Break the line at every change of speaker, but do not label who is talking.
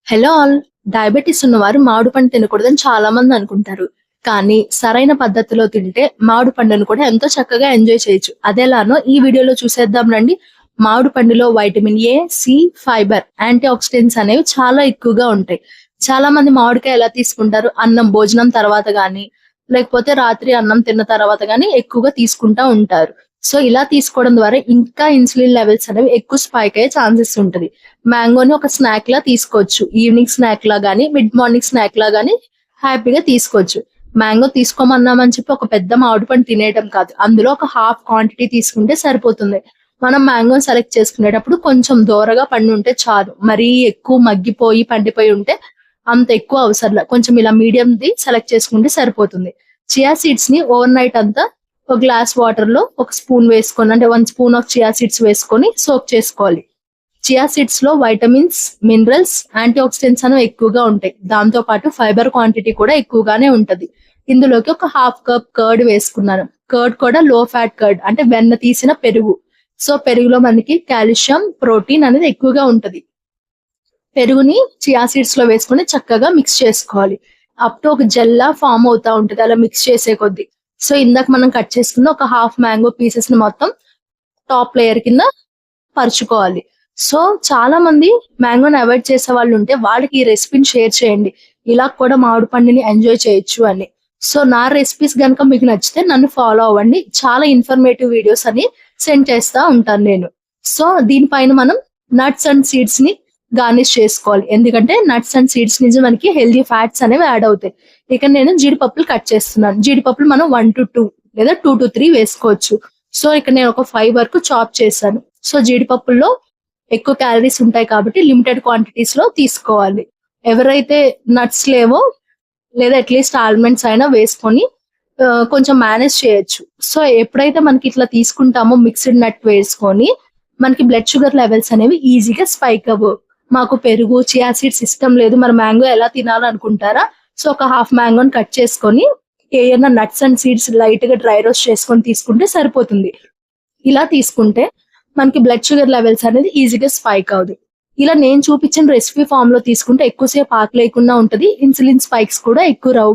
Hello all. Diabetes ఉన్నవారు మామిడి పండు తినకూడదని చాలా మంది అనుకుంటారు. కానీ సరైన పద్ధతిలో తింటే మామిడి పండును కూడా ఎంతో చక్కగా ఎంజాయ్ చేయొచ్చు. అదెలానో ఈ వీడియోలో చూసేద్దాం రండి. మామిడి పండులో vitamin A, C, fibre, antioxidants అనేవి చాలా ఎక్కువగా ఉంటాయి. చాలా మంది మామిడికాయ ఎలా తీసుకుంటారు? అన్నం భోజనం తర్వాత గానీ, లేకపోతే రాత్రి అన్నం తిన్న తర్వాత గానీ ఎక్కువగా తీసుకుంటా ఉంటారు. సో ఇలా తీసుకోవడం ద్వారా ఇంకా ఇన్సులిన్ లెవెల్స్ అనేవి ఎక్కువ స్పైక్ అయ్యే ఛాన్సెస్ ఉంటది. మ్యాంగోని ఒక స్నాక్ లా తీసుకోవచ్చు. ఈవినింగ్ స్నాక్ లా గానీ, మిడ్ మార్నింగ్ స్నాక్ లా గానీ హ్యాపీగా తీసుకోవచ్చు. మ్యాంగో తీసుకోమన్నామని చెప్పి ఒక పెద్ద మామిడి పండు తినేయడం కాదు. అందులో ఒక హాఫ్ క్వాంటిటీ తీసుకుంటే సరిపోతుంది. మనం మ్యాంగోని సెలెక్ట్ చేసుకునేటప్పుడు కొంచెం దోరగా పండుంటే చాలు. మరీ ఎక్కువ మగ్గిపోయి, పండిపోయి ఉంటే అంత ఎక్కువ అవసరంలా. కొంచెం ఇలా మీడియంది సెలెక్ట్ చేసుకుంటే సరిపోతుంది. చియా సీడ్స్ ని ఓవర్ నైట్ అంతా ఒక గ్లాస్ వాటర్ లో ఒక స్పూన్ వేసుకొని, అంటే 1 స్పూన్ ఆఫ్ చియా సీడ్స్ వేసుకొని సోక్ చేసుకోవాలి. చియా సీడ్స్ లో వైటమిన్స్, మినరల్స్, యాంటీ ఆక్సిడెంట్స్ అనేవి ఎక్కువగా ఉంటాయి. దాంతో పాటు ఫైబర్ క్వాంటిటీ కూడా ఎక్కువగానే ఉంటది. ఇందులోకి ఒక హాఫ్ కప్ కర్డ్ వేసుకున్నాను. కర్డ్ కూడా లో ఫ్యాట్ కర్డ్, అంటే వెన్న తీసిన పెరుగు. సో పెరుగులో మనకి కాల్షియం, ప్రోటీన్ అనేది ఎక్కువగా ఉంటది. పెరుగుని చియా సీడ్స్ లో వేసుకొని చక్కగా మిక్స్ చేసుకోవాలి. అప్ టు ఒక జెల్లా ఫామ్ అవుతా ఉంటది అలా మిక్స్ చేసే కొద్దీ. సో ఇందాక మనం కట్ చేసుకున్న ఒక హాఫ్ మ్యాంగో పీసెస్ ని మొత్తం టాప్ లేయర్ కింద పరుచుకోవాలి. సో చాలా మంది మ్యాంగోని అవాయిడ్ చేసే వాళ్ళు ఉంటే వాళ్ళకి ఈ రెసిపీని షేర్ చేయండి. ఇలా కూడా మామిడి పండుని ఎంజాయ్ చేయొచ్చు అని. సో నా రెసిపీస్ గనుక మీకు నచ్చితే నన్ను ఫాలో అవ్వండి. చాలా ఇన్ఫర్మేటివ్ వీడియోస్ అని సెండ్ చేస్తా ఉంటాను నేను. సో దీనిపైన మనం నట్స్ అండ్ సీడ్స్ ని గార్నిష్ చేసుకోవాలి. ఎందుకంటే నట్స్ అండ్ సీడ్స్ నుంచి మనకి హెల్దీ ఫ్యాట్స్ అనేవి యాడ్ అవుతాయి. ఇక నేను జీడిపప్పులు కట్ చేస్తున్నాను. జీడిపప్పులు మనం 1 to 2 లేదా 2 to 3 వేసుకోవచ్చు. సో ఇక్కడ నేను ఒక 5 వరకు చాప్ చేశాను. సో జీడిపప్పుల్లో ఎక్కువ క్యాలరీస్ ఉంటాయి కాబట్టి లిమిటెడ్ క్వాంటిటీస్ లో తీసుకోవాలి. ఎవరైతే నట్స్ లేవో లేదా అట్లీస్ట్ ఆల్మండ్స్ అయినా వేసుకొని కొంచెం మేనేజ్ చేయొచ్చు. సో ఎప్పుడైతే మనకి ఇట్లా తీసుకుంటామో మిక్స్డ్ నట్ వేసుకొని మనకి బ్లడ్ షుగర్ లెవెల్స్ అనేవి ఈజీగా స్పైక్ అవ్వవు. మాకు పెరుగు, చియా సీడ్స్ ఇష్టం లేదు, మరి మ్యాంగో ఎలా తినాలనుకుంటారా? సో ఒక హాఫ్ మ్యాంగోని కట్ చేసుకొని ఏమైనా నట్స్ అండ్ సీడ్స్ లైట్ గా డ్రై రోస్ట్ చేసుకొని తీసుకుంటే సరిపోతుంది. ఇలా తీసుకుంటే మనకి బ్లడ్ షుగర్ లెవెల్స్ అనేది ఈజీగా స్పైక్ అవుతుంది. ఇలా నేను చూపించిన రెసిపీ ఫామ్ లో తీసుకుంటే ఎక్కువసేపు ఆకలి లేకుండా ఉంటది. ఇన్సులిన్ స్పైక్స్ కూడా ఎక్కువ రావు.